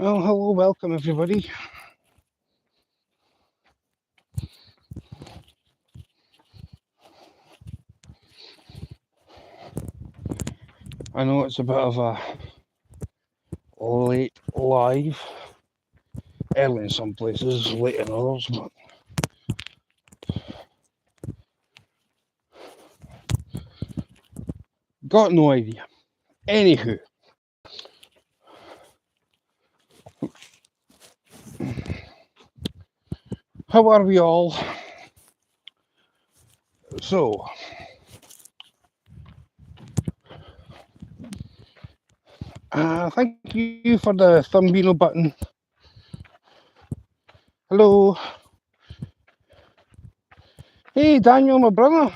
Well, hello, welcome everybody. I know it's a bit of a late live, early in some places, late in others, but got no idea. Anywho, how are we all? So, thank you for the thumbino button. Hello. Hey, Daniel, my brother.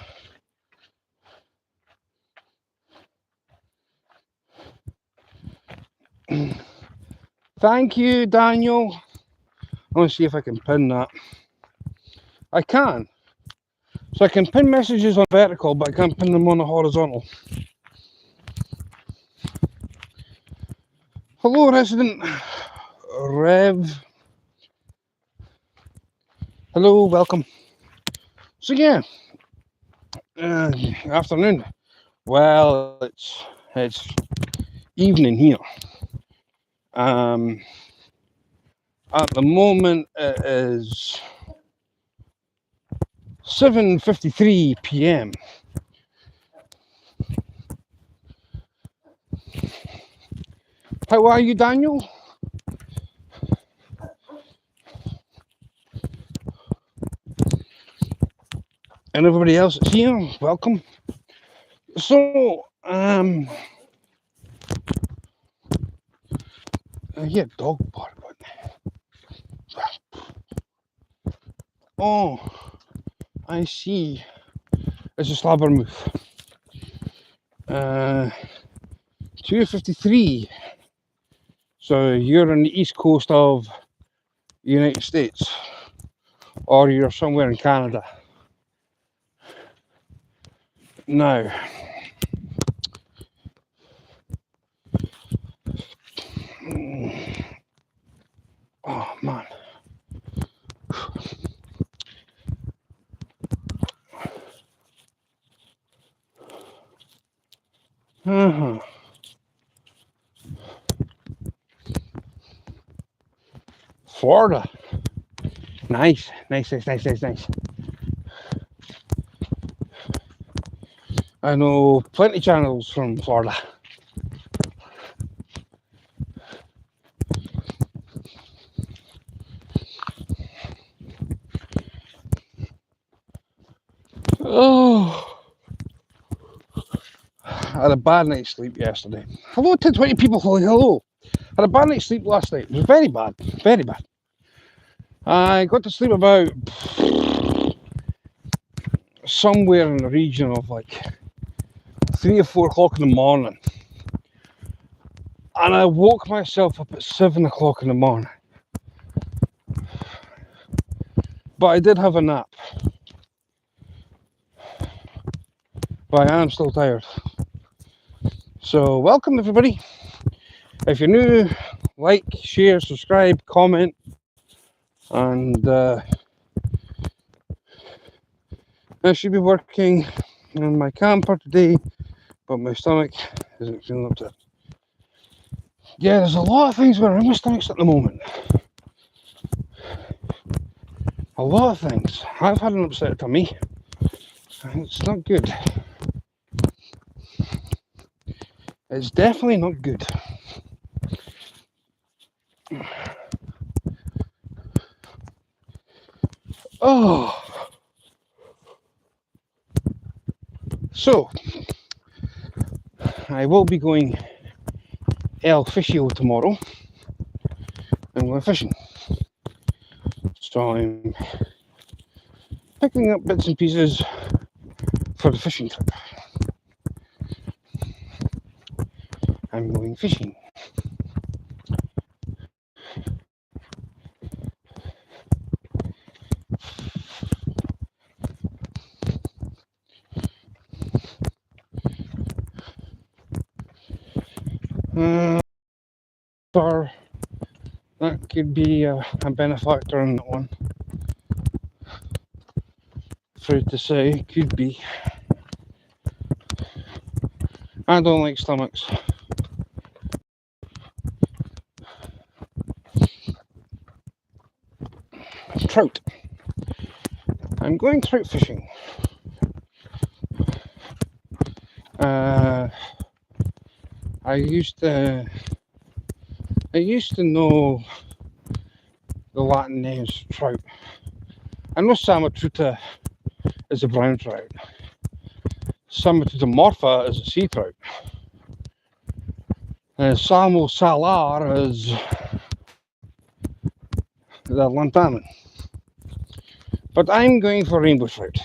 Thank you, Daniel. I'm going to see if I can pin that. I can. So I can pin messages on vertical, but I can't pin them on the horizontal. Hello, resident Rev. Hello, welcome. So yeah, afternoon. Well, it's evening here. At the moment it is 7:53 p.m. How are you, Daniel? And everybody else that's here, welcome. So, I hear dog bark. Oh, I see. It's a slabber move. 2:53. So you're on the east coast of the United States, or you're somewhere in Canada. Now, oh man. Florida. Nice. I know plenty of channels from Florida. Oh, I had a bad night's sleep yesterday. Hello to 20 people. Hello. Had a bad night's sleep last night. It was very bad. Very bad. I got to sleep about somewhere in the region of like 3 or 4 o'clock in the morning. And I woke myself up at 7 o'clock in the morning. But I did have a nap. But I am still tired. So welcome everybody. If you're new, like, share, subscribe, comment, and I should be working in my camper today, but my stomach isn't feeling up to it. Yeah, there's a lot of things going on in my stomach at the moment. A lot of things. I've had an upset tummy, and it's not good. It's definitely not good. Oh. So, I will be going El Fishio tomorrow. I'm going fishing. So I'm picking up bits and pieces for the fishing trip. I'm going fishing. That could be a benefactor in that one. Afraid to say, could be. I don't like stomachs. Trout. I'm going trout fishing. I used to know the Latin names for trout. I know Samotruta is a brown trout. Samotruta morpha is a sea trout. Samo salar is the lantamen. But I'm going for rainbow trout.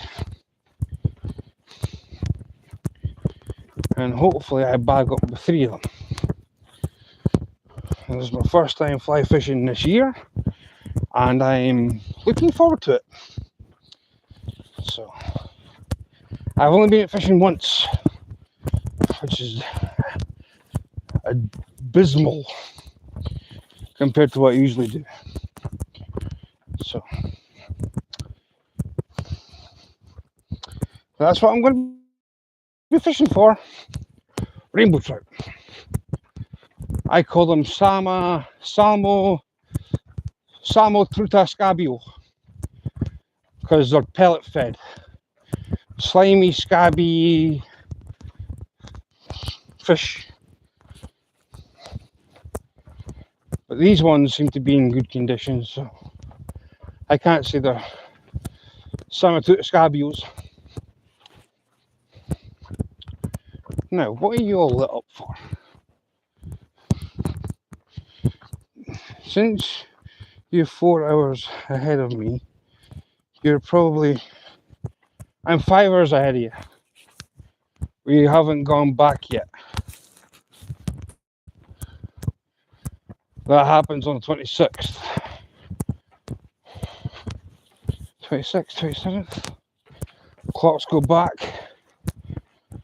And hopefully I bag up the 3 of them. This is my first time fly fishing this year, and I'm looking forward to it. So, I've only been fishing once, which is abysmal compared to what I usually do. So, that's what I'm going to be fishing for. Rainbow trout. I call them Samo Truta Scabio because they're pellet fed. Slimy, scabby fish. But these ones seem to be in good condition, so I can't say they're Samo Truta Scabios. Now, what are you all lit up for? Since you're 4 hours ahead of me, you're probably... I'm 5 hours ahead of you. We haven't gone back yet. That happens on the 26th. 26th, 27th. Clocks go back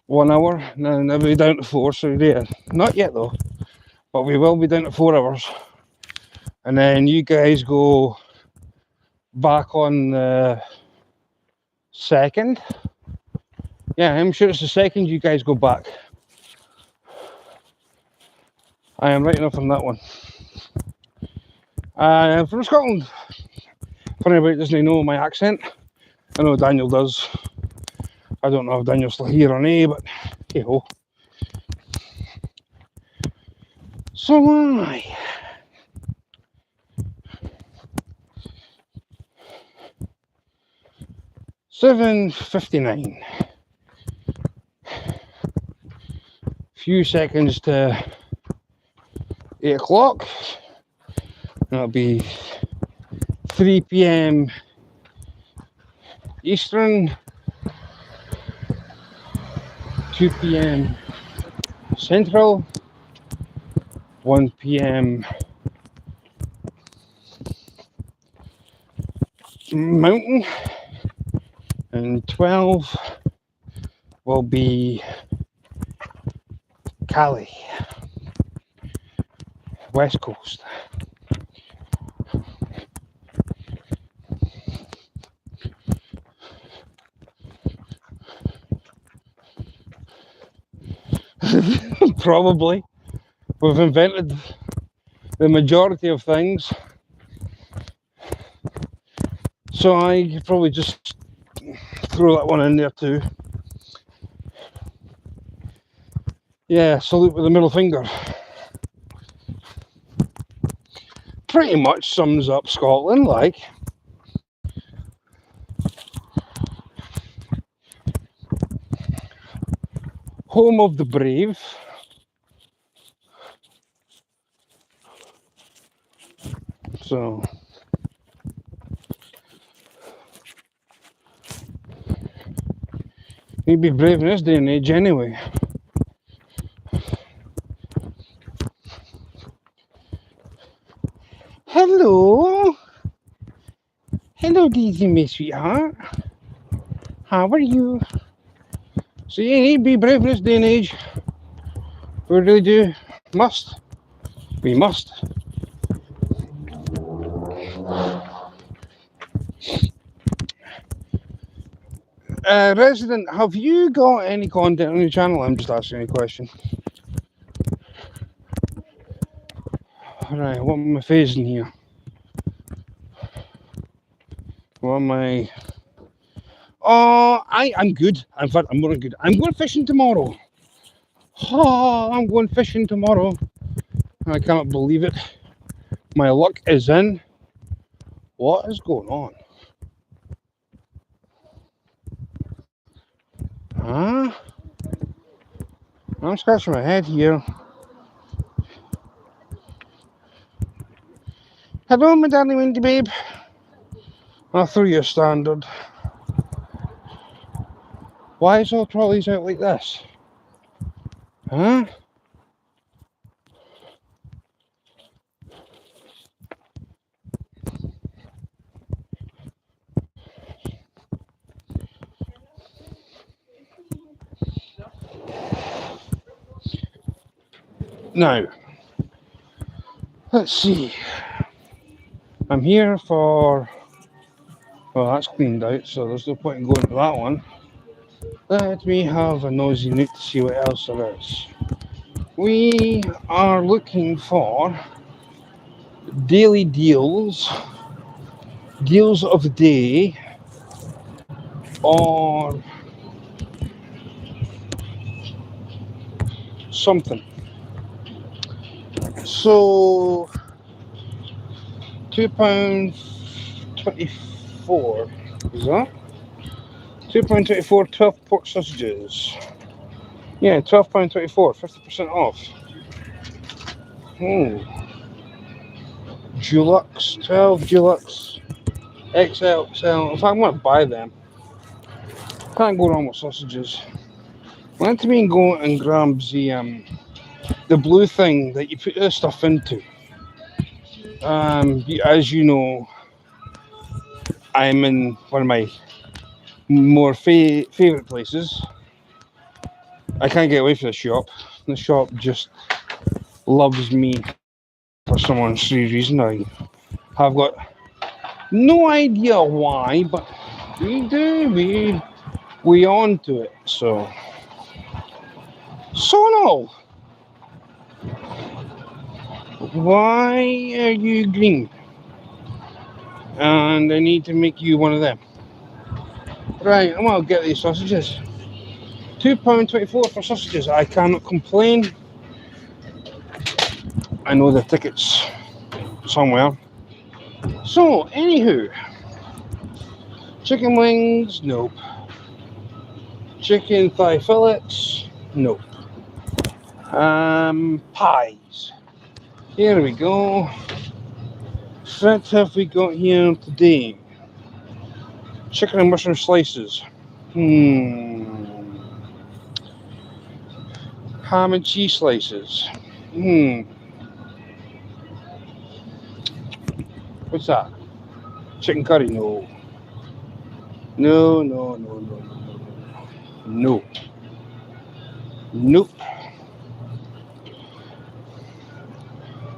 1 hour, and then they'll be down to 4, so yeah, not yet though, but we will be down to 4 hours. And then you guys go back on the 2nd. Yeah, I'm sure it's the 2nd you guys go back. I am right enough on that one. I'm from Scotland. Funny about it, doesn't know my accent. I know Daniel does. I don't know if Daniel's still here or nay, but hey ho. So I. $7:59. Few seconds to 8 o'clock. That'll be 3 p.m. Eastern, 2 p.m. Central, 1 p.m. Mountain, and 12 will be Cali, West Coast. Probably. We've invented the majority of things. So I could probably just throw that one in there too. Yeah, salute with the middle finger. Pretty much sums up Scotland, like. Home of the brave. So you'd be brave in this day and age anyway. Hello. Hello, Daisy, my sweetheart. How are you? So you need to be brave in this day and age. We really do. Must. We must. Resident, have you got any content on your channel? I'm just asking a question. Right, what am I phasing here? What am I? Oh, I'm good. In fact, I'm more good. I'm going fishing tomorrow. Oh, I'm going fishing tomorrow. I cannot believe it. My luck is in. What is going on? Huh? I'm scratching my head here. Hello, my darling windy babe. I'll throw you a standard. Why is all trolleys out like this? Huh? Now, let's see. I'm here for... Well, that's cleaned out, so there's no point in going to that one. Let me have a nosy look to see what else there is. We are looking for daily deals, deals of the day, or something. So £2.24, is that? £2.24, 12 pork sausages. Yeah, £12.24, 50% off. Oh, Dulux, 12 Dulux, XXL. If I'm going to buy them, can't go wrong with sausages. Let me go and grab the blue thing that you put this stuff into. As you know, I'm in one of my more favourite places. I can't get away from the shop. The shop just loves me for some strange reason. I have got no idea why, but we do. We on to it. So no. Why are you green? And I need to make you one of them. Right, I'm gonna get these sausages. £2.24 for sausages. I cannot complain. I know the tickets somewhere. So, anywho, chicken wings, nope. Chicken thigh fillets, nope. Pies. Here we go. What have we got here today? Chicken and mushroom slices. Ham and cheese slices. What's that? Chicken curry? No. No. Nope.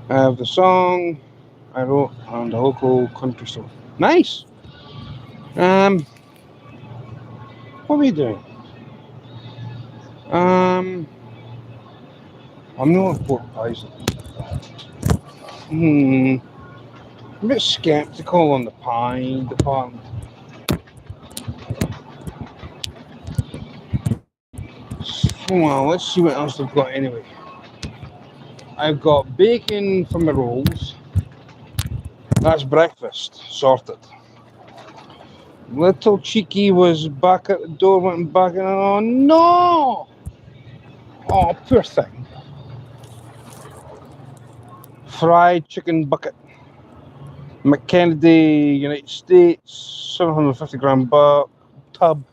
I have the song I wrote on the local country store. Nice. What are we doing? I'm not pork pies. I'm a bit skeptical on the pie department. Well, let's see what else they've got anyway. I've got bacon for my rolls. That's breakfast, sorted. Little Cheeky was back at the door, went back, and oh no! Oh, poor thing. Fried chicken bucket. McKennedy, United States, 750 gram tub.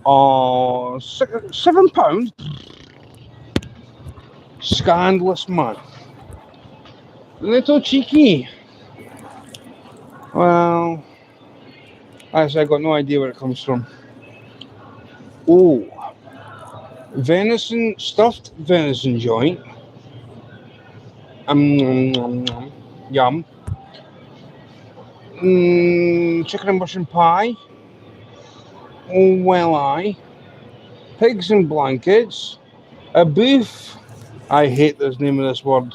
Oh, £7? Scandalous, man. Little Cheeky. Well, actually, I got no idea where it comes from. Oh, venison, stuffed venison joint. Yum. Chicken and mushroom pie. Oh, well, aye. Pigs in blankets. A beef. I hate the name of this word.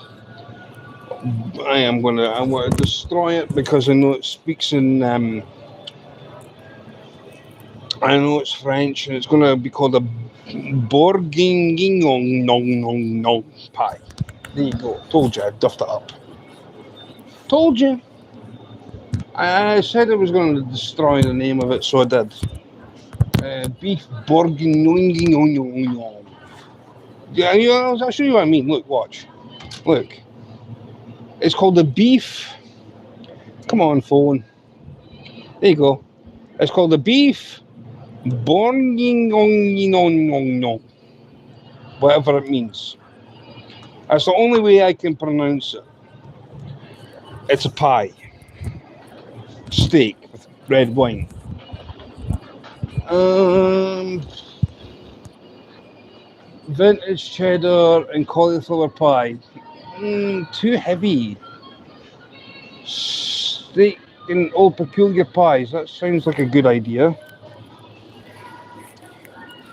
I'm going to destroy it because I know it speaks in, I know it's French, and it's going to be called a bourguignon pie. There you go. Told you, I duffed it up. Told you. I said I was going to destroy the name of it, so I did. Beef bourguignon. Yeah, I'll show you what I mean. Look, watch. Look. It's called the beef. Come on, phone. There you go. It's called the beef bourguignon. Whatever it means. That's the only way I can pronounce it. It's a pie. Steak with red wine. Vintage cheddar and cauliflower pie. Too heavy. Steak and old peculiar pies. That sounds like a good idea.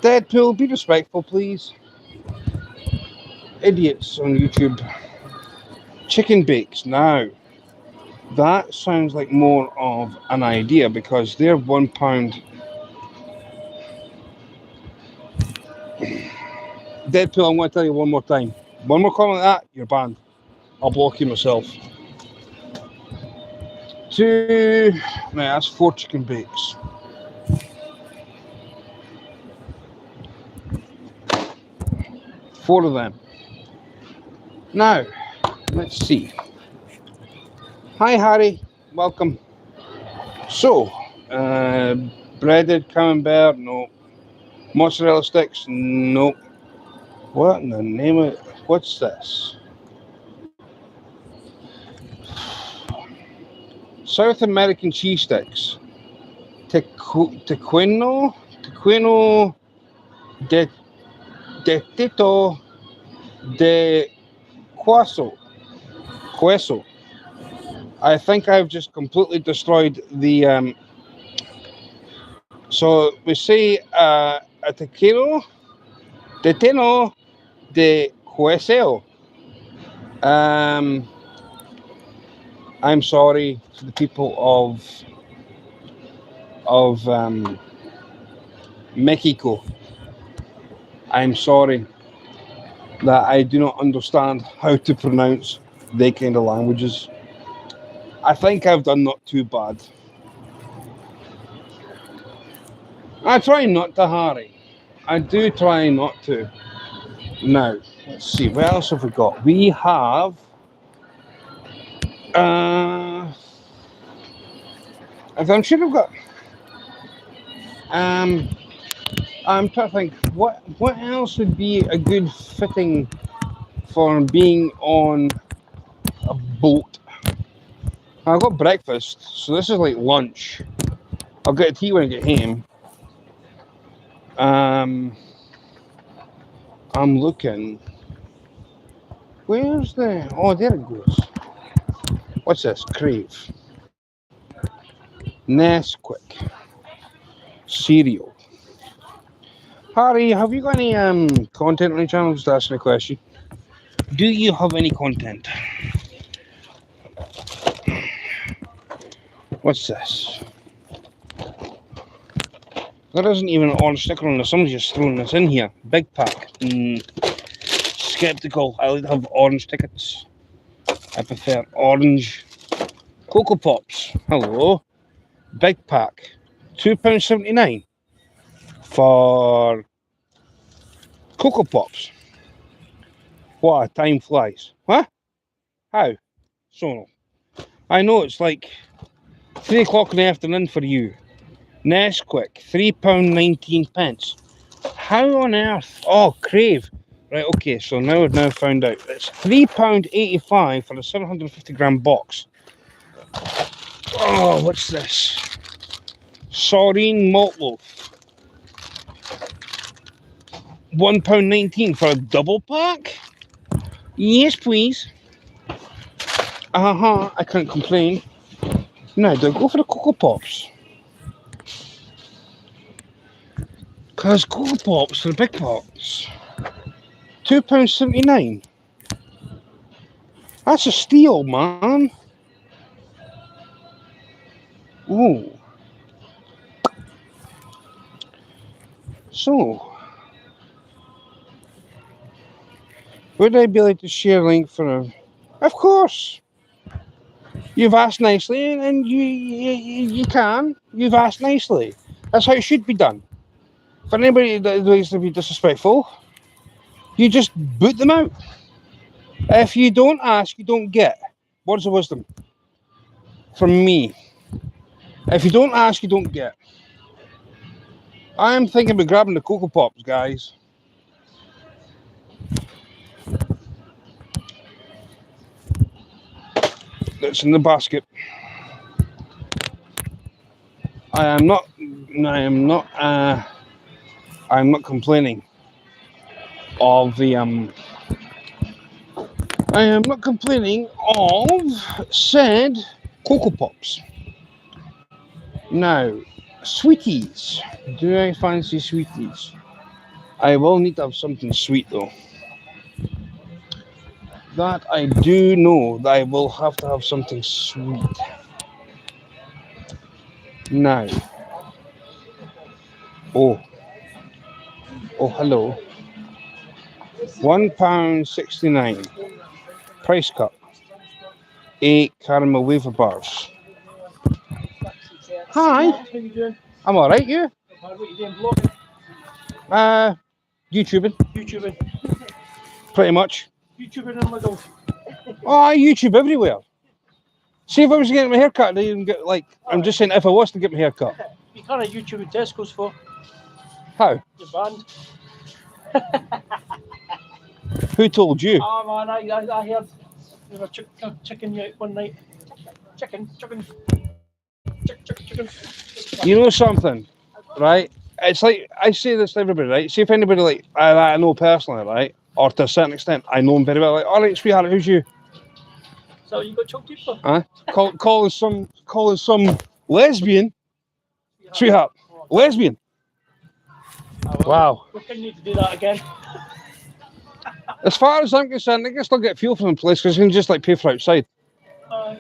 Deadpool, be respectful, please. Idiots on YouTube. Chicken bakes. Now, that sounds like more of an idea because they're £1. Deadpool, I'm going to tell you one more time. One more comment like that, you're banned. I'll block you myself. That's 4 chicken bakes. Four of them. Now, let's see. Hi, Harry. Welcome. So, breaded camembert? No. Mozzarella sticks? No. What in the name of... What's this? South American cheese sticks. Tequino de Tito de Queso. I think I've just completely destroyed the... So we say a tequino de Queso. I'm sorry to the people of Mexico. I'm sorry that I do not understand how to pronounce their kind of languages. I think I've done not too bad. I try not to, Harry. I do try not to. Now, let's see, what else have we got? We have... I'm sure I've got... I'm trying to think, what else would be a good fitting for being on a boat? I've got breakfast, so this is like lunch. I'll get a tea when I get home. I'm looking. Where's the... Oh, there it goes. What's this? Crave. Nesquik. Cereal. Harry, have you got any content on your channel? Just asking a question. Do you have any content? What's this? There isn't even an orange sticker on this. Somebody's just throwing this in here. Big pack. Skeptical. I like to have orange tickets. I prefer orange. Cocoa Pops. Hello. Big pack. £2.79 for Cocoa Pops. What, time flies. What? How? So, I know it's like 3 o'clock in the afternoon for you. Nesquik, £3.19. How on earth? Oh, Crave. Right, okay, so now I've now found out. It's £3.85 for a 750 gram box. Oh, what's this? Saurine malt loaf. £1.19 for a double pack? Yes, please. I can't complain. Now, do I go for the Cocoa Pops? Because Cocoa Pops are the big pops. £2.79. That's a steal, man. Ooh. So, would I be able to share a link for a... Of course. You've asked nicely, and you can. You've asked nicely. That's how it should be done. For anybody that likes to be disrespectful, you just boot them out. If you don't ask, you don't get. Words of wisdom from me. If you don't ask, you don't get. I am thinking about grabbing the Cocoa Pops, guys. That's in the basket. I'm not complaining of the I am not complaining of said Cocoa Pops. Now, sweeties. Do I fancy sweeties? I will need to have something sweet though. That I do know that I will have to have something sweet. Now. Oh, hello. £1.69. Price cut. 8 caramel wafer bars. Hi. How you doing? I'm alright, you? What are you doing, vlogging? YouTubing. Pretty much. YouTubing and little. Oh, I YouTube everywhere. See, if I was to get my hair cut, I'd even get, like, I'm just saying if I was to get my hair cut. You can't YouTube at Tesco's for. How? You're banned. Who told you? Oh man, I heard there was a chicken out one night. Chicken. You know something, right? It's like, I say this to everybody, right? See if anybody like I know personally, right? Or to a certain extent, I know him very well. Like, all right, sweetheart, who's you? So you got choked for? Huh? Calling some lesbian, sweetheart, lesbian. Wow. We can need to do that again. As far as I'm concerned, I can still get fuel from the place because you can just like pay for outside. So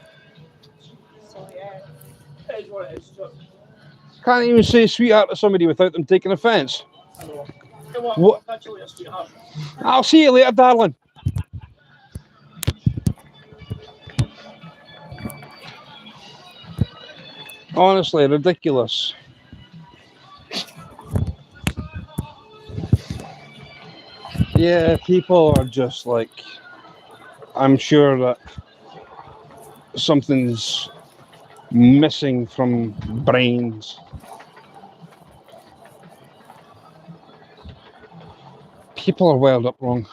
yeah, it is what it is. Can't even say sweetheart to somebody without them taking offence. I know. What? I'll see you later, darling. Honestly, ridiculous. Yeah, people are just like, I'm sure that something's missing from brains. People are wired up wrong.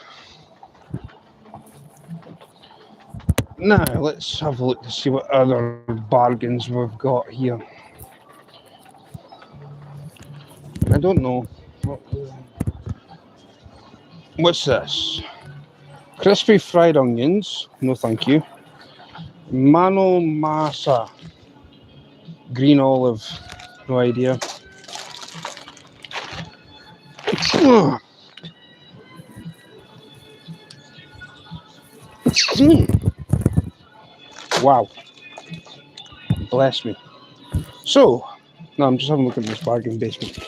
Now, let's have a look to see what other bargains we've got here. I don't know. What's this? Crispy fried onions. No, thank you. Mano masa. Green olive. No idea. Wow. Bless me. So, no, I'm just having a look at this bargain basement.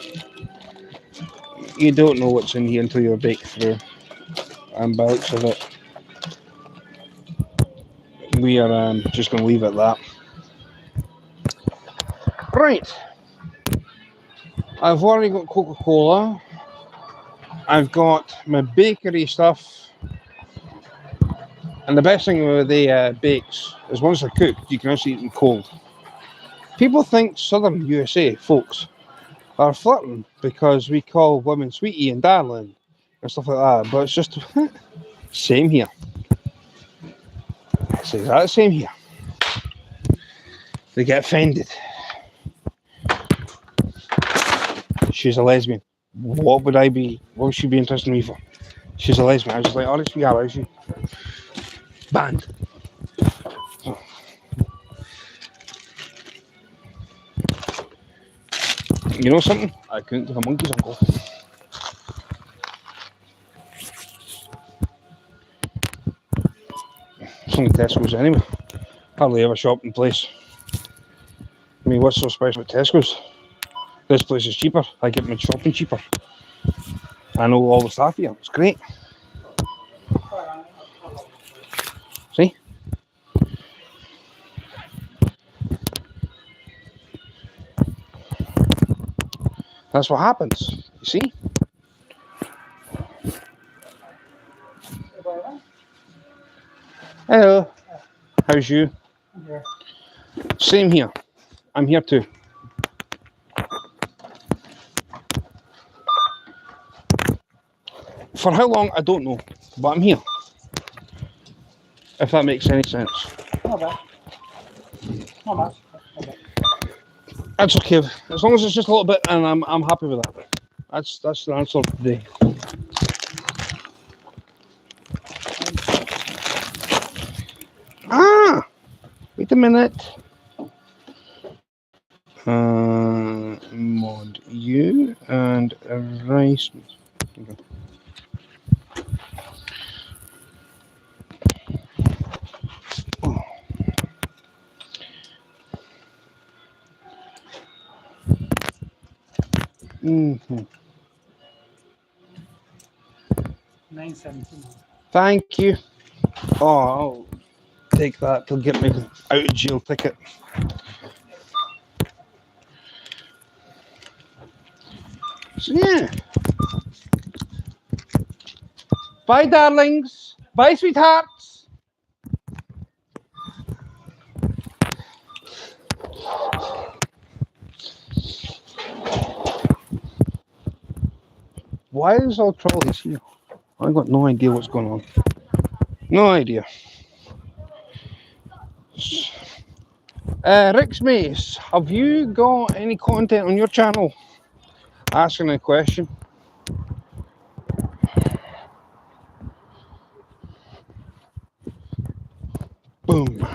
You don't know what's in here until you're baked through. And by the looks of it, we are just going to leave it at that. Right. I've already got Coca-Cola. I've got my bakery stuff. And the best thing with the bakes is once they're cooked, you can also eat them cold. People think Southern USA folks are flirting because we call women sweetie and darling and stuff like that, but it's just same here. It's exactly the same here. They get offended. She's a lesbian. What would she be interested in me for? She's a lesbian. I was just like, honestly, how is she? Banned. Oh. You know something? I couldn't take a monkey's uncle. only Tesco's anyway. Hardly ever shop in place. I mean, what's so special about Tesco's? This place is cheaper. I get my shopping cheaper. I know all the staff here. It's great. See? That's what happens. You see? Hello. How's you? Yeah. Same here. I'm here too. For how long, I don't know, but I'm here. If that makes any sense. Not bad. Not much. That's okay. As long as it's just a little bit, and I'm happy with that. That's the answer of the day. Ah! Wait a minute. Mod U and rice. Okay. Oh. Mm-hmm. 917. Thank you. Oh, I'll take that to get me out of jail ticket. So yeah. Bye, darlings. Bye, sweethearts. Why is all trolleys here? I've got no idea what's going on. No idea. Rick's Mace, have you got any content on your channel? Asking a question. Boom.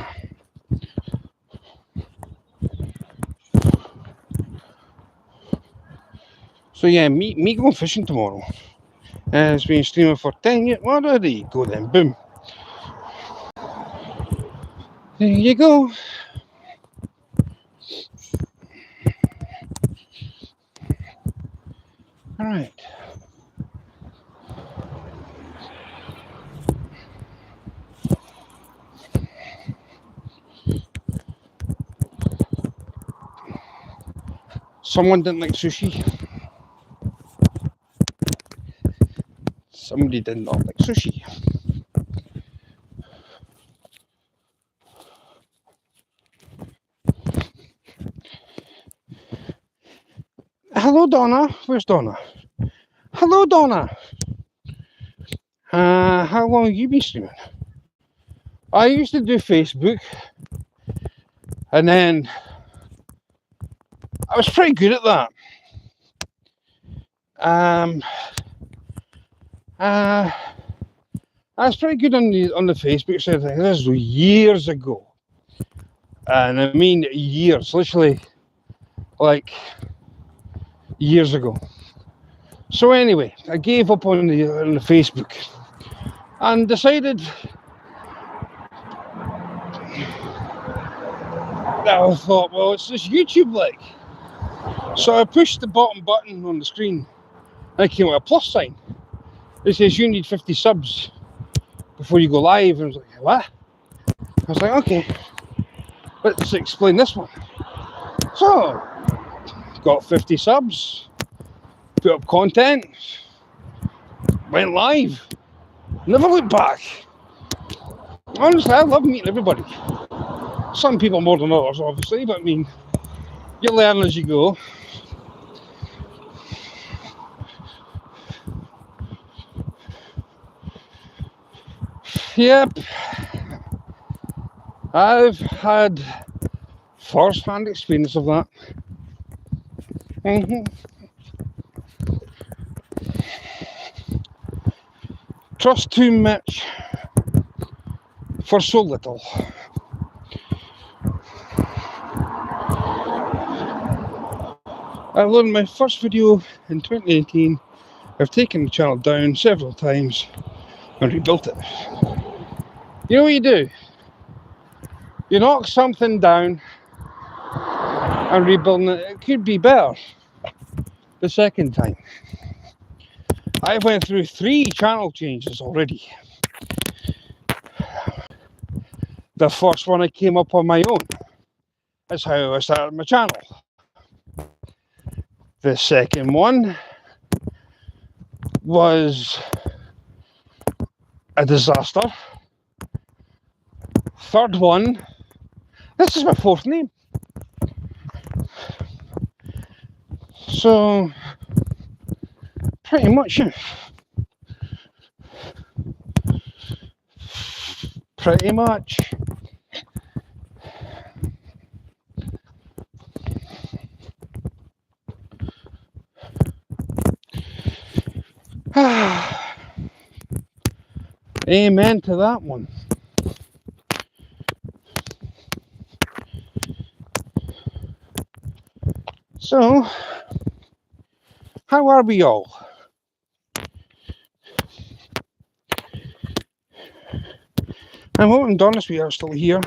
So yeah, me going fishing tomorrow. It's been streaming for 10 years. Well, there you go then. Boom. There you go. All right. Someone didn't like sushi. Somebody did not like sushi. Hello, Donna. Where's Donna? Hello, Donna. How long have you been streaming? I used to do Facebook, and then I was pretty good at that. I was pretty good on the Facebook side of things. This was years ago, and I mean years, literally, like years ago. So anyway, I gave up on the Facebook, and decided that I thought, well, it's this YouTube like. So I pushed the bottom button on the screen, and it came with a plus sign. It says you need 50 subs before you go live. And I was like, what? I was like, okay, let's explain this one. So, got 50 subs, put up content, went live, never looked back. Honestly, I love meeting everybody. Some people more than others, obviously, but I mean, you learn as you go. Yep, I've had first-hand experience of that. Trust too much for so little. I uploaded my first video in 2018. I've taken the channel down several times and rebuilt it. You know what you do? You knock something down and rebuilding it, it could be better the second time. I went through 3 channel changes already. The first one I came up on my own. That's how I started my channel. The second one was a disaster. Third one, this is my 4th name. So, pretty much, pretty much. Amen to that one. So, how are we all? I'm hoping Donis we are still here.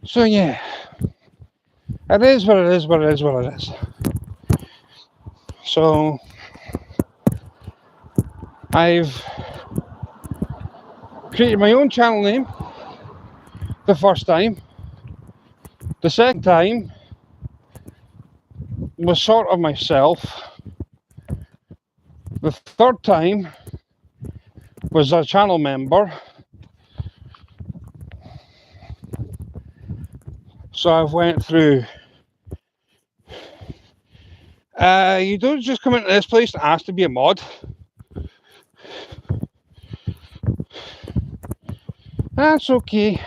So yeah, it is what it is, what it is, what it is. So, I've created my own channel name the first time. The second time was sort of myself. The third time was a channel member. So I've went through. You don't just come into this place and ask to be a mod. That's okay.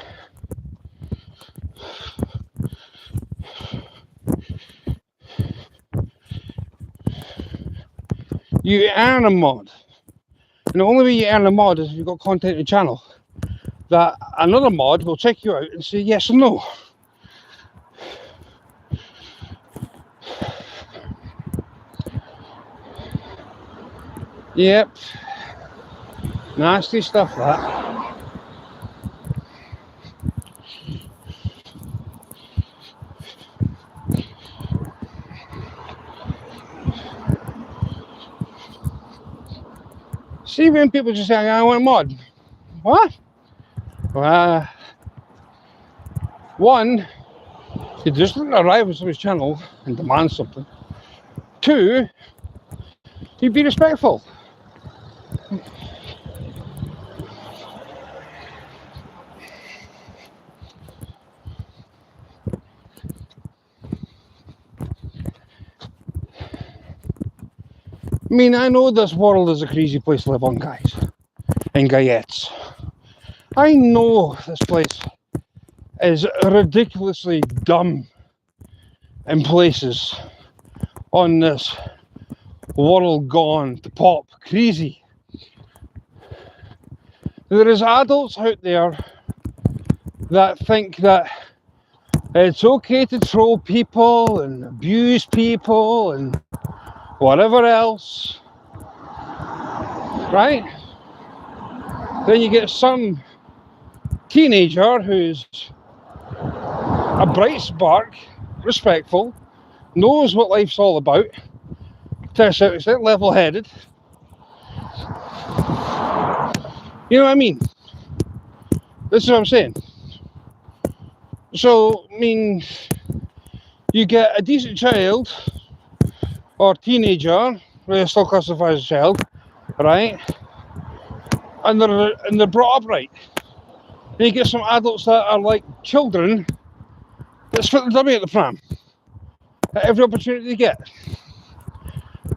You earn a mod. And the only way you earn a mod is if you've got content on the channel that another mod will check you out and say yes or no. Yep. Nasty stuff, that. See when people just say, I want a mod. What? One, you just don't arrive on somebody's channel and demand something. 2, you be respectful. I mean, I know this world is a crazy place to live on, guys and guyettes. I know this place is ridiculously dumb in places on this world gone to pop crazy. There is adults out there that think that it's okay to troll people and abuse people and whatever else, right? Then you get some teenager who's a bright spark, respectful, knows what life's all about, to a certain extent, level-headed. You know what I mean? This is what I'm saying. So, I mean, you get a decent child or teenager, where still classified as a child, right? And they're brought up right. Then you get some adults that are like children that spit the dummy at the pram at every opportunity they get.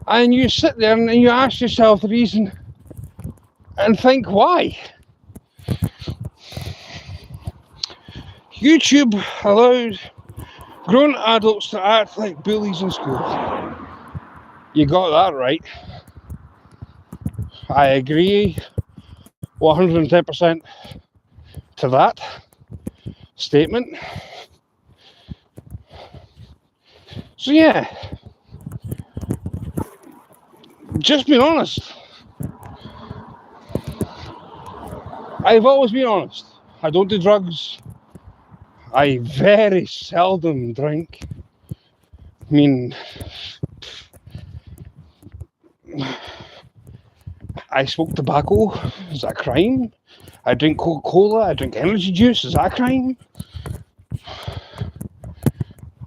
And you sit there and you ask yourself the reason and think why. YouTube allows grown adults to act like bullies in school. You got that right. I agree 110% to that statement. So yeah, just be honest. I've always been honest. I don't do drugs. I very seldom drink. I mean, I smoke tobacco. Is that a crime? I drink Coca-Cola. I drink energy juice. Is that a crime?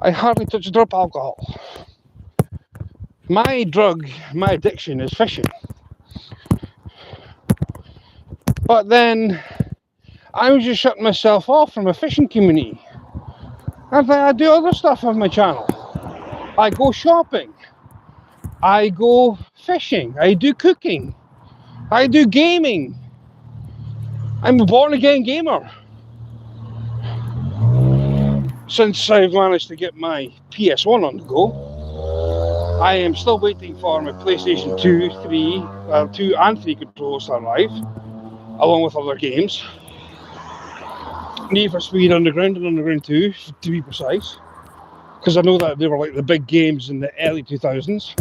I hardly touch a drop of alcohol. My drug, my addiction is fishing. But then I was just shutting myself off from a fishing community. I do other stuff on my channel. I go shopping. I go fishing. I do cooking. I do gaming. I'm a born again gamer. Since I've managed to get my PS1 on the go, I am still waiting for my PlayStation 2, 2 and 3 controllers to arrive, along with other games. Need for Speed Underground and Underground 2, to be precise, because I know that they were like the big games in the early 2000s.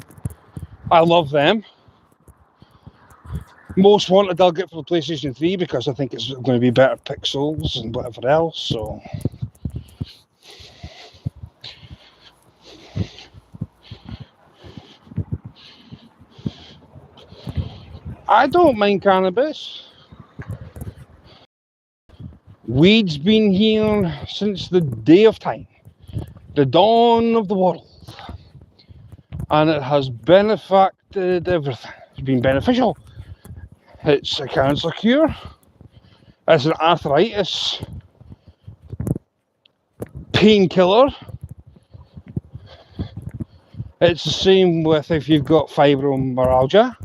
I love them. Most Wanted I'll get for the PlayStation 3 because I think it's going to be better pixels and whatever else, so... I don't mind cannabis. Weed's been here since the day of time, the dawn of the world, and it has benefited everything. It's been beneficial. It's a cancer cure. It's an arthritis painkiller. It's the same with if you've got fibromyalgia.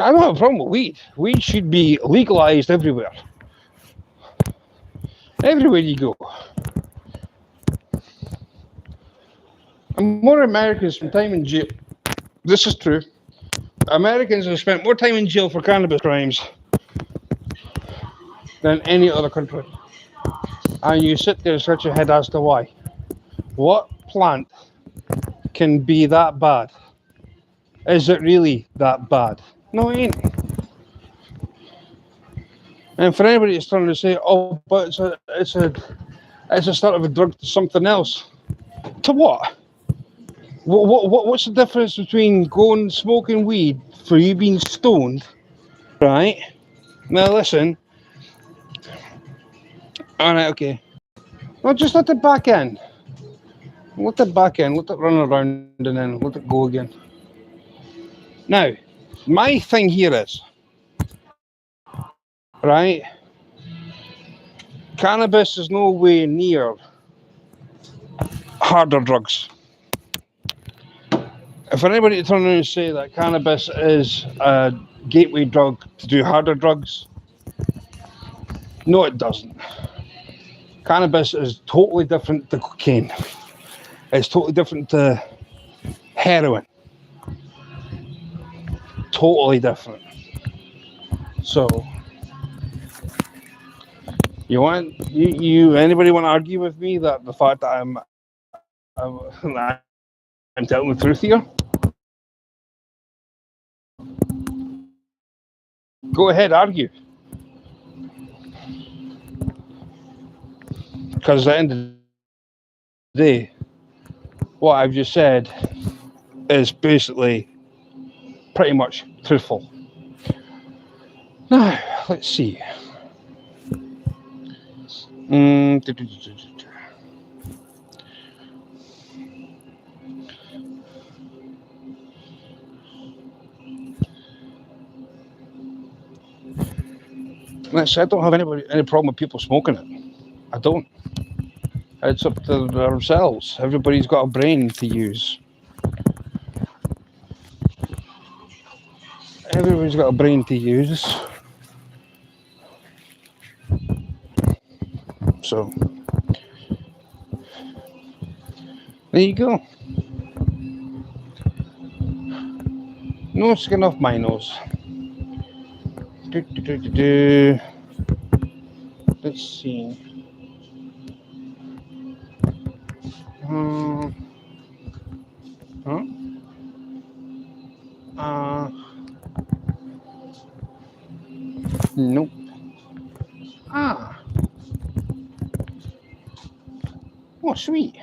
I don't have a problem with weed. Weed should be legalized everywhere. Everywhere you go. And more Americans spend time in jail. This is true. Americans have spent more time in jail for cannabis crimes than any other country. And you sit there and scratch your head as to why. What plant can be that bad? Is it really that bad? No, it ain't. And for anybody that's trying to say, oh, but it's a start of a drug to something else. To what? What's the difference between going smoking weed for you being stoned, right? Now listen. Alright, okay. Well, just let it back in. Let it back in. Let it run around and then let it go again. Now, my thing here is, right? Cannabis is no way near harder drugs. If anybody turn around and say that cannabis is a gateway drug to do harder drugs, no, it doesn't. Cannabis is totally different to cocaine. It's totally different to heroin. Totally different. So, anybody want to argue with me that the fact that I'm telling the truth here? Go ahead, argue. Because at the end of the day, what I've just said is basically pretty much truthful. Now, let's see. I don't have any problem with people smoking it. I don't. It's up to themselves. Everybody's got a brain to use. Everybody's got a brain to use. So, there you go. No skin off my nose. Let's see. Nope. Ah. Oh, sweet.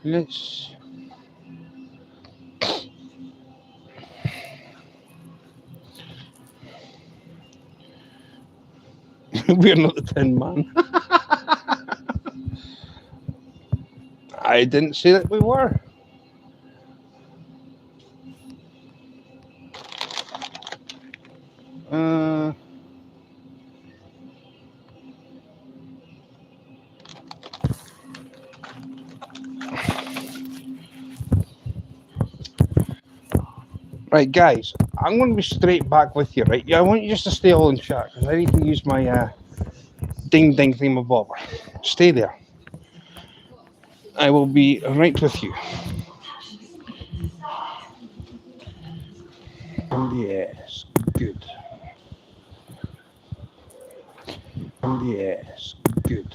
Let's. We're not the Tin Man. I didn't say that we were. Right, guys, I'm going to be straight back with you, right? Yeah, I want you just to stay all in chat because I need to use my ding ding thingamabobber. Stay there. I will be right with you. Yes, good. Yes, good.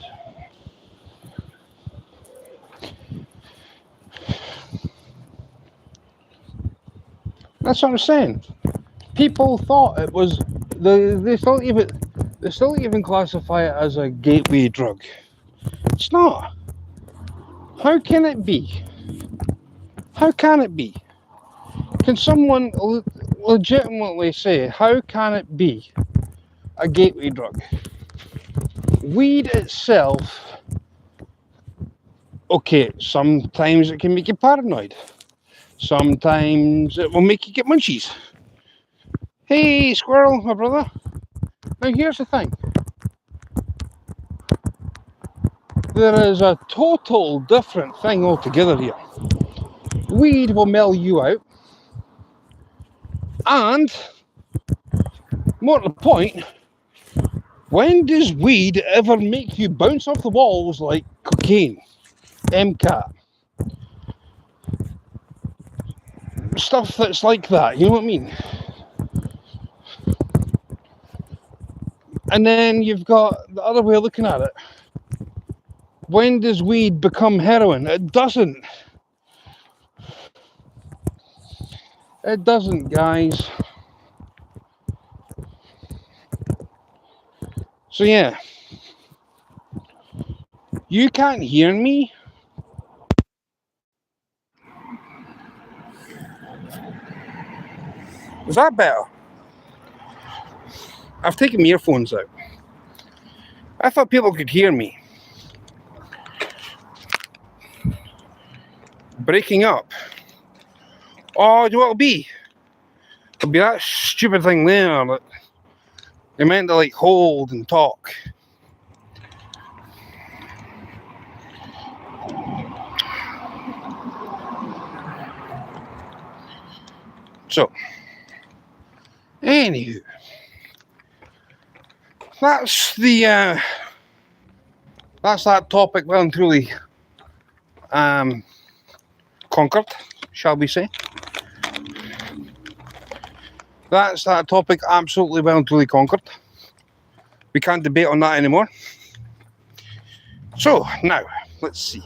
That's what I'm saying. People thought it was they still even classify it as a gateway drug. It's not. How can it be? How can it be? Can someone legitimately say how can it be a gateway drug? Weed itself, okay, sometimes it can make you paranoid. Sometimes it will make you get munchies. Hey, squirrel, my brother. Now here's the thing. There is a total different thing altogether here. Weed will mellow you out. And, more to the point, when does weed ever make you bounce off the walls like cocaine, MCAT? Stuff that's like that, you know what I mean? And then you've got the other way of looking at it. When does weed become heroin? It doesn't. It doesn't, guys. So yeah. You can't hear me? Is that better? I've taken my earphones out. I thought people could hear me. Breaking up. Oh, you know what it'll be? It'll be that stupid thing there that you're meant to like hold and talk. So, anywho, that's that topic well and truly conquered, shall we say? That's that topic absolutely well and truly conquered. We can't debate on that anymore. So now, let's see.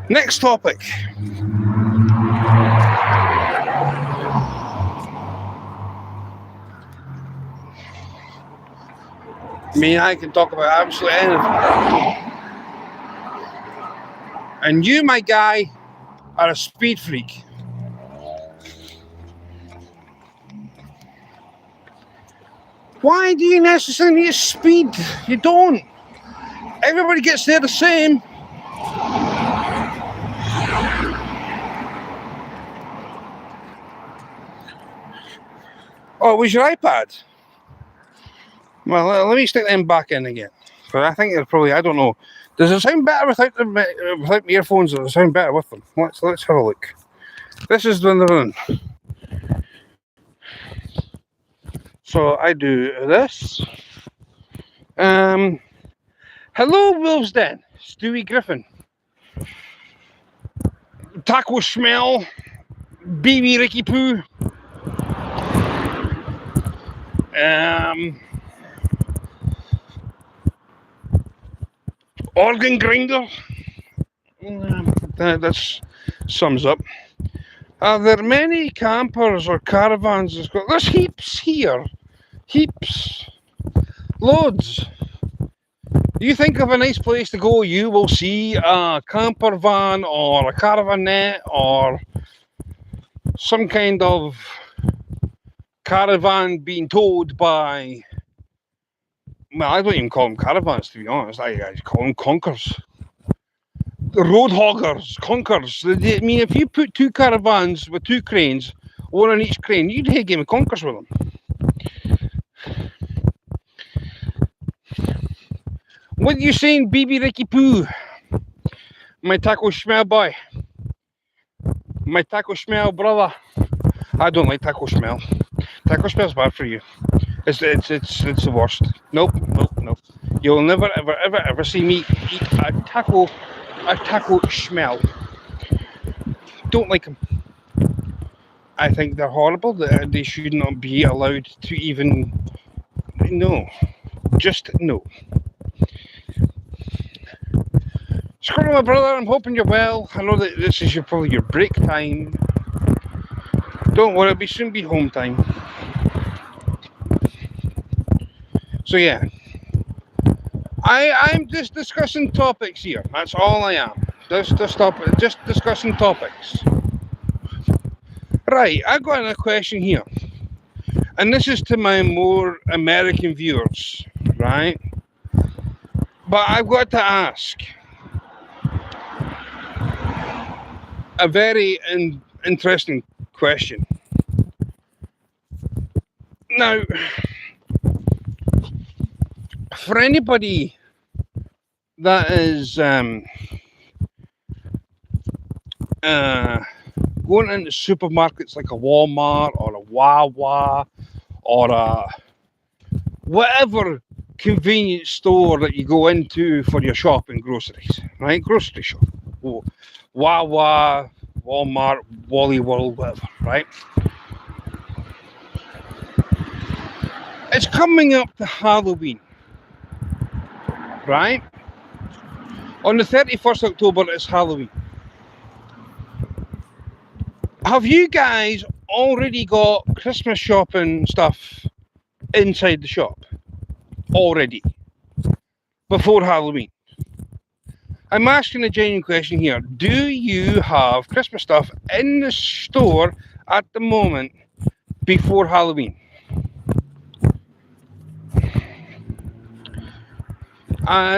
Next topic. I mean, I can talk about absolutely anything. And you, my guy, are a speed freak. Why do you necessarily need speed? You don't. Everybody gets there the same. Oh, it was your iPad? Well, let me stick them back in again. But I think they're probably, I don't know. Does it sound better without the earphones, or does it sound better with them? Let's have a look. This is when they're in. So I do this. Hello, Wolves Den. Stewie Griffin. Taco Smell. BB Ricky Poo. Organ Grinder. That's sums up. Are there many campers or caravans in Scotland? There's heaps here. Heaps. Loads. You think of a nice place to go, you will see a camper van or a caravanette or some kind of caravan being towed by, well, I don't even call them caravans, to be honest. I call them conkers. Road hoggers, conkers. I mean, if you put two caravans with two cranes, one on each crane, you'd have a game of conkers with them. What are you saying, BB Ricky Poo? My taco smell boy. My taco smell brother. I don't like taco smell. Taco smell's bad for you. It's the worst. Nope. You'll never ever see me eat a taco smell. Don't like them. I think they're horrible. They should not be allowed to even. No. Just no. Squirrel, my brother, I'm hoping you're well. I know that this is probably your break time. Don't worry, it'll soon be home time. So yeah, I'm just discussing topics here. That's all I am. Just discussing topics. Right, I've got a question here, and this is to my more American viewers, right? But I've got to ask a very interesting question. Now, for anybody that is going into supermarkets like a Walmart or a Wawa or a whatever convenience store that you go into for your shopping, groceries, right? Grocery shop. Wawa, Walmart, Wally World, whatever, right? It's coming up to Halloween, right? On the 31st of October, it's Halloween. Have you guys already got Christmas shopping stuff inside the shop? Already? Before Halloween? I'm asking a genuine question here. Do you have Christmas stuff in the store at the moment before Halloween?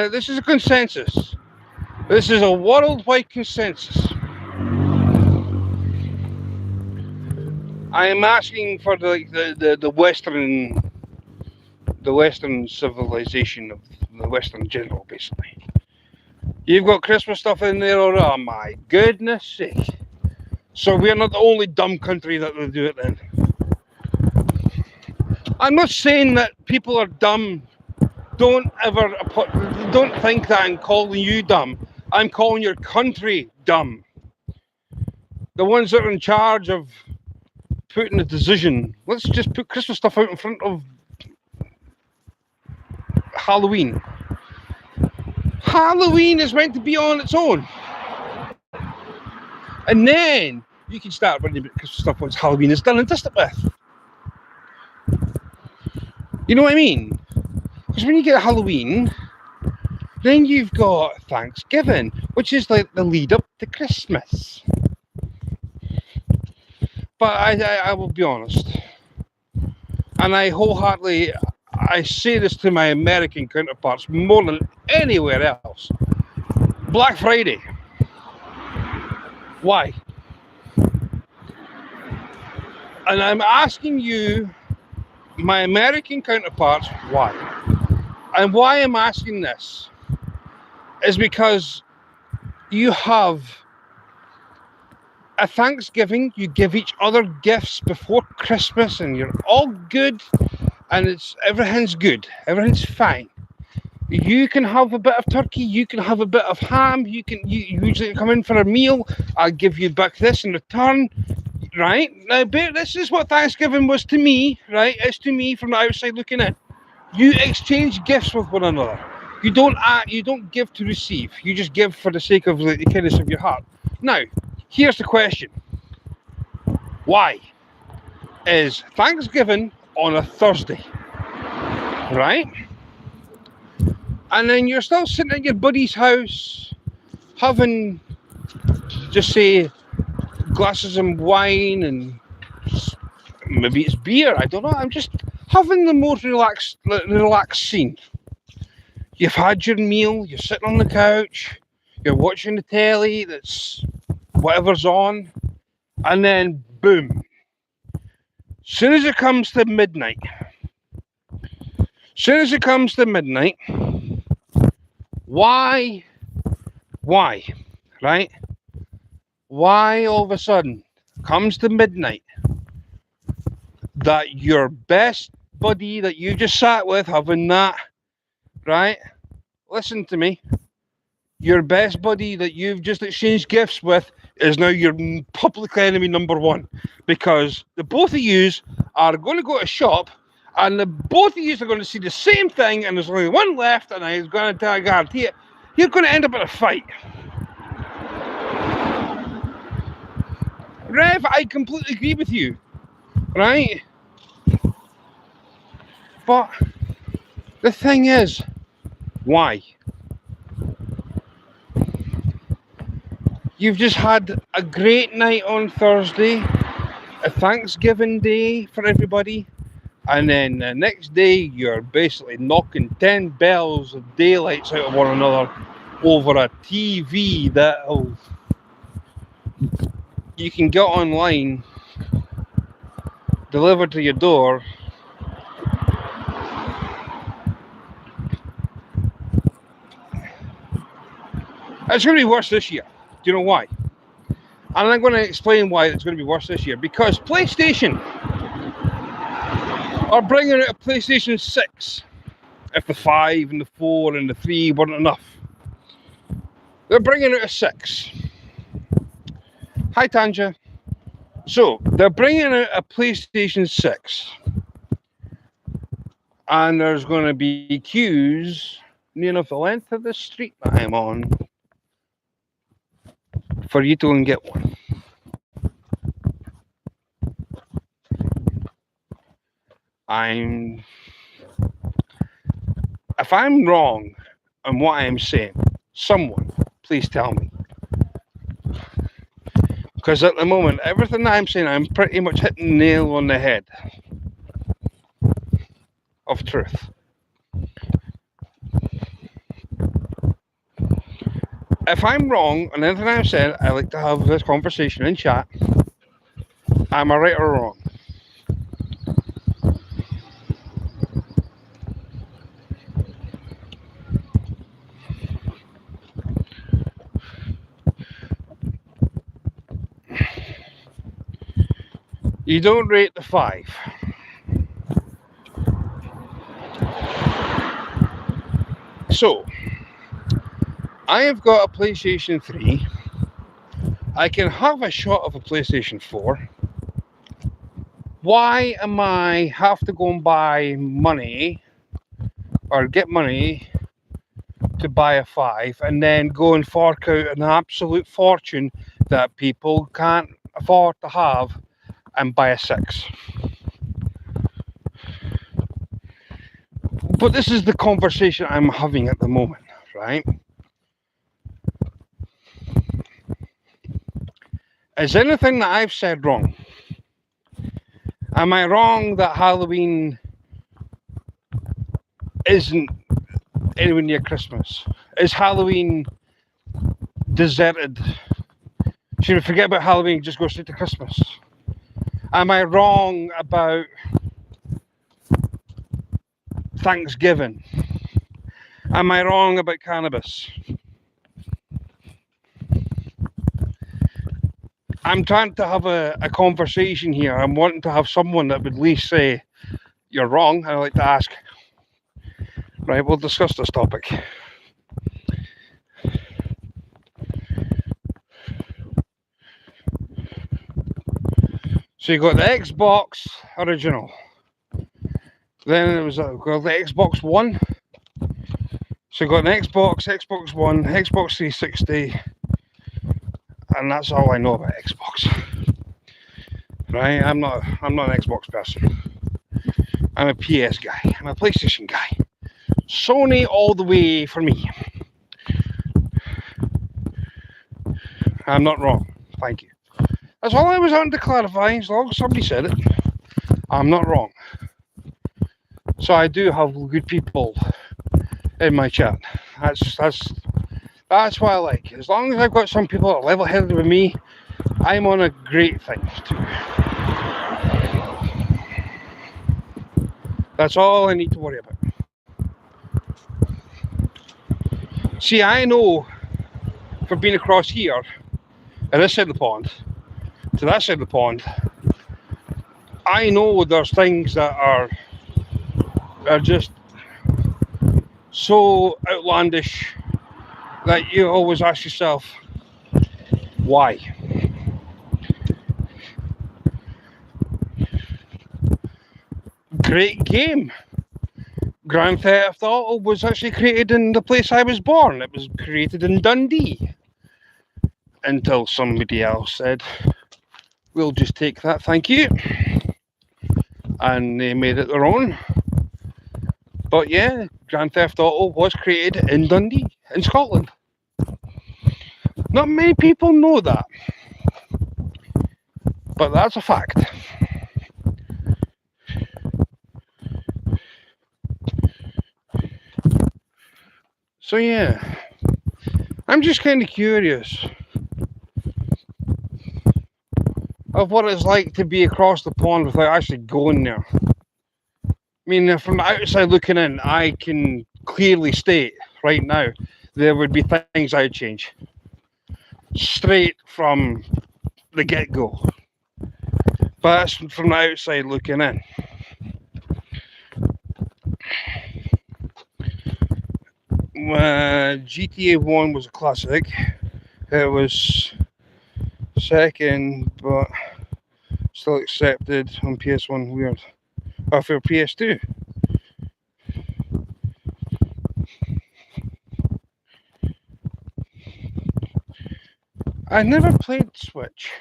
This is a consensus. This is a worldwide consensus. I am asking for the Western civilization of the Western general, basically. You've got Christmas stuff in there, or oh my goodness sake. So we're not the only dumb country that will do it then. I'm not saying that people are dumb. Don't think that I'm calling you dumb. I'm calling your country dumb. The ones that are in charge of putting the decision, let's just put Christmas stuff out in front of Halloween. Halloween is meant to be on its own. And then you can start worrying about Christmas stuff once Halloween is done and dusted with. You know what I mean? Because when you get Halloween, then you've got Thanksgiving, which is like the lead up to Christmas. But I will be honest, and I wholeheartedly, I say this to my American counterparts more than anywhere else. Black Friday. Why? And I'm asking you, my American counterparts, why? And why I'm asking this is because you have a Thanksgiving, you give each other gifts before Christmas, and you're all good, and everything's good, everything's fine. You can have a bit of turkey, you can have a bit of ham, you usually come in for a meal, I'll give you back this in return, right? Now, this is what Thanksgiving was to me, right? It's to me from the outside looking in. You exchange gifts with one another. You don't give to receive. You just give for the sake of the kindness of your heart. Now, Here's the question. Why is Thanksgiving on a Thursday, right? And then you're still sitting at your buddy's house having, just say, glasses of wine and maybe it's beer, I don't know. I'm just having the most relaxed scene. You've had your meal, you're sitting on the couch, you're watching the telly, that's whatever's on, and then boom. Soon as it comes to midnight, why, right? Why all of a sudden comes to midnight that your best buddy that you just sat with having that, right? Listen to me. Your best buddy that you've just exchanged gifts with is now your public enemy number one, because the both of yous are going to go to shop and the both of yous are going to see the same thing, and there's only one left, and I'm going to guarantee it, you're going to end up in a fight. Rev, I completely agree with you, right? But the thing is, why? You've just had a great night on Thursday, a Thanksgiving day for everybody, and then the next day you're basically knocking 10 bells of daylights out of one another over a TV that you can get online, delivered to your door. It's going to be worse this year. Do you know why? And I'm going to explain why it's going to be worse this year. Because PlayStation are bringing out a PlayStation 6. If the 5 and the 4 and the 3 weren't enough, they're bringing out a 6. Hi, Tanja. So, they're bringing out a PlayStation 6. And there's going to be queues near enough the length of the street that I'm on for you to go and get one. If I'm wrong on what I'm saying, someone please tell me. Because at the moment, everything that I'm saying, I'm pretty much hitting the nail on the head of truth. If I'm wrong on anything I've said, I like to have this conversation in chat. Am I right or wrong? You don't rate the 5. So, I have got a PlayStation 3. I can have a shot of a PlayStation 4. Why am I have to go and buy money or get money to buy a 5 and then go and fork out an absolute fortune that people can't afford to have and buy a 6? But this is the conversation I'm having at the moment, right? Is anything that I've said wrong? Am I wrong that Halloween isn't anywhere near Christmas? Is Halloween deserted? Should we forget about Halloween and just go straight to Christmas? Am I wrong about Thanksgiving? Am I wrong about cannabis? I'm trying to have a conversation here. I'm wanting to have someone that would at least say, you're wrong. I'd like to ask. Right, we'll discuss this topic. So you got the Xbox original. Then it was the Xbox One. So you got an Xbox One, Xbox 360, and that's all I know about Xbox. Right? I'm not an Xbox person. I'm a PS guy. I'm a PlayStation guy. Sony all the way for me. I'm not wrong. Thank you. That's all I was wanting to clarify. As long as somebody said it, I'm not wrong. So I do have good people in my chat. That's what I like. As long as I've got some people that are level-headed with me, I'm on a great thing too. That's all I need to worry about. See, I know from being across here, at this side of the pond, to that side of the pond, I know there's things that are just so outlandish that you always ask yourself, why? Great game. Grand Theft Auto was actually created in the place I was born. It was created in Dundee. Until somebody else said, we'll just take that, thank you. And they made it their own. But yeah, Grand Theft Auto was created in Dundee, in Scotland. Not many people know that. But that's a fact. So yeah, I'm just kind of curious of what it's like to be across the pond without actually going there. I mean, from the outside looking in, I can clearly state right now there would be things I'd change. Straight from the get-go. But that's from the outside looking in. GTA 1 was a classic. It was second, but still accepted on PS1. Weird. Oh, for PS2. I never played Switch.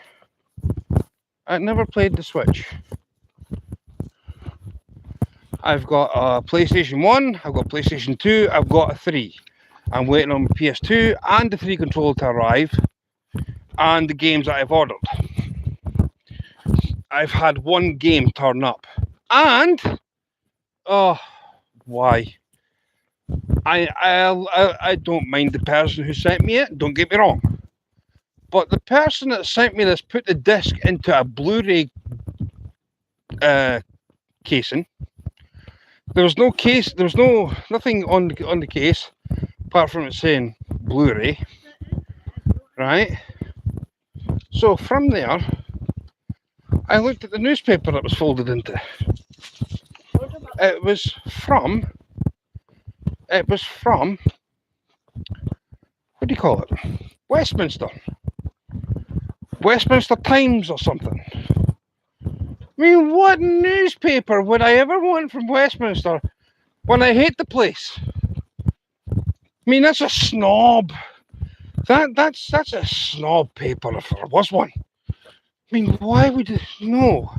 I never played the Switch. I've got a PlayStation 1, I've got PlayStation 2, I've got a 3. I'm waiting on PS2 and the 3 controller to arrive, and the games that I've ordered. I've had one game turn up, and oh, why? I don't mind the person who sent me it. Don't get me wrong, but the person that sent me this put the disc into a Blu-ray casing. There was no case. There was nothing on the case apart from it saying Blu-ray, right? So from there, I looked at the newspaper that was folded into. It was from. What do you call it? Westminster Times or something. I mean, what newspaper would I ever want from Westminster when I hate the place? I mean, that's a snob. That's a snob paper if there was one. I mean, why would it? No.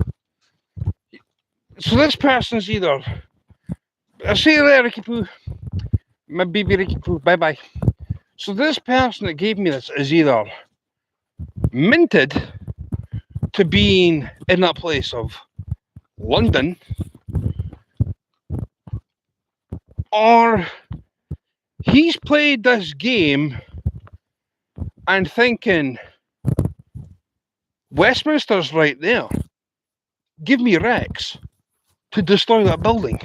So this person's either. See you later, Ricky Poo. My baby Ricky Poo. Bye bye. So this person that gave me this is either minted to being in that place of London, or he's played this game and thinking Westminster's right there. Give me Rex to destroy that building.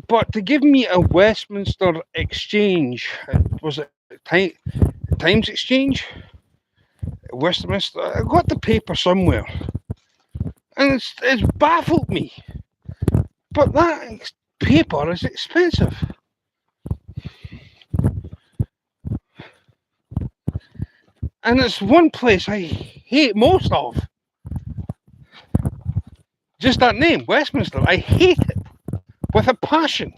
But to give me a Westminster Exchange, was it Times Exchange? Westminster, I got the paper somewhere, and it's baffled me. But that paper is expensive. And it's one place I hate most of. Just that name, Westminster. I hate it with a passion.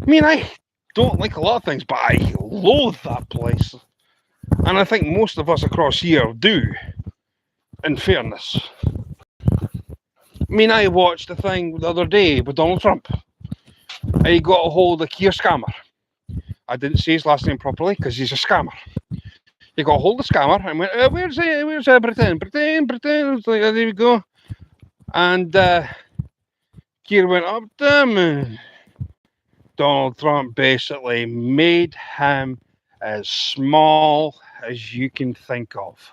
I mean, I don't like a lot of things, but I loathe that place. And I think most of us across here do, in fairness. I mean, I watched the thing the other day with Donald Trump. He got a hold of Keir Scammer. I didn't say his last name properly because he's a scammer. He got a hold of Scammer and went, where's Britain? Britain. Like, there we go. And Keir went up the moon. Donald Trump basically made him as small as you can think of.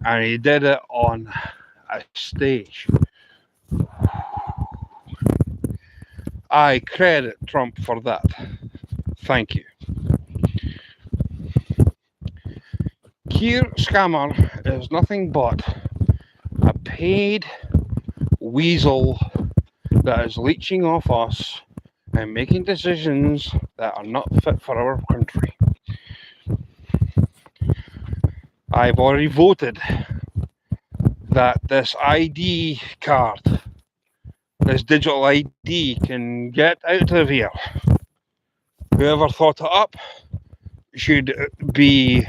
And he did it on a stage. I credit Trump for that. Thank you. Keir Scammer is nothing but a paid weasel that is leeching off us and making decisions that are not fit for our country. I've already voted that this ID card, this digital ID, can get out of here. Whoever thought it up should be,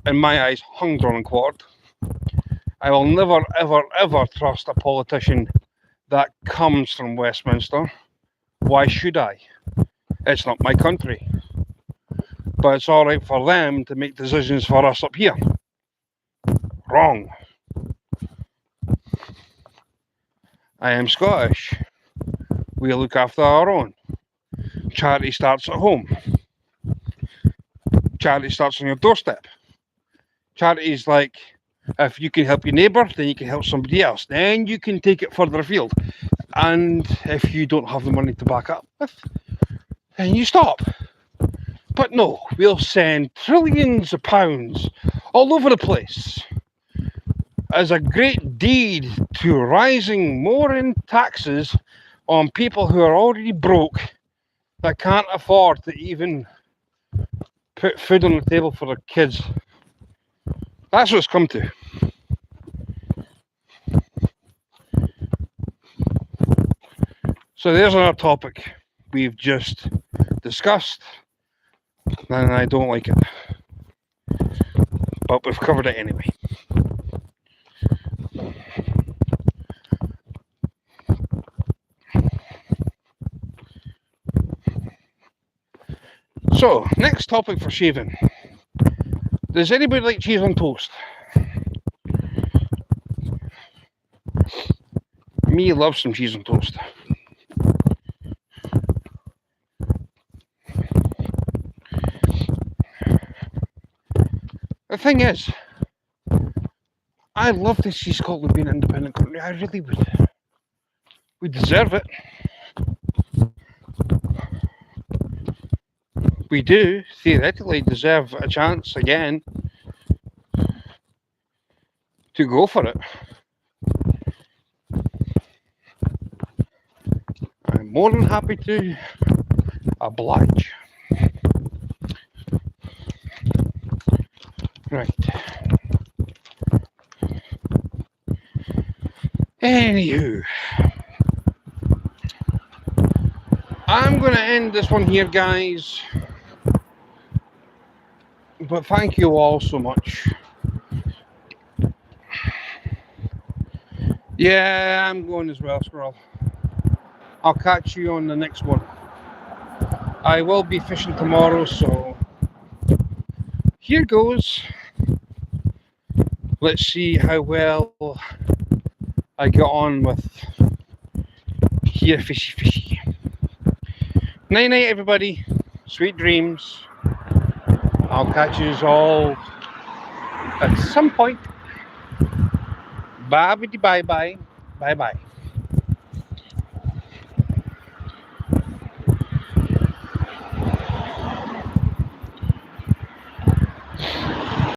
in my eyes, hung, drawn and quartered. I will never, ever, ever trust a politician that comes from Westminster. Why should I? It's not my country. But it's all right for them to make decisions for us up here. Wrong. I am Scottish. We look after our own. Charity starts at home. Charity starts on your doorstep. Charity is like, if you can help your neighbour, then you can help somebody else. Then you can take it further afield. And if you don't have the money to back up with, then you stop. But no, we'll send trillions of pounds all over the place as a great deed to rising more in taxes on people who are already broke, that can't afford to even put food on the table for their kids. That's what it's come to. So there's another topic we've just discussed, and I don't like it. But we've covered it anyway. So, next topic for shaving. Does anybody like cheese on toast? Me loves some cheese on toast. The thing is, I love to see Scotland being an independent country. I really would. We deserve it. We do theoretically deserve a chance again to go for it. I'm more than happy to oblige. Right. Anywho, I'm going to end this one here, guys. But thank you all so much. Yeah, I'm going as well, Squirrel. I'll catch you on the next one. I will be fishing tomorrow, so here goes. Let's see how well I get on with here fishy. Night night, everybody. Sweet dreams. I'll catch you all at some point. Bye bye. Bye bye.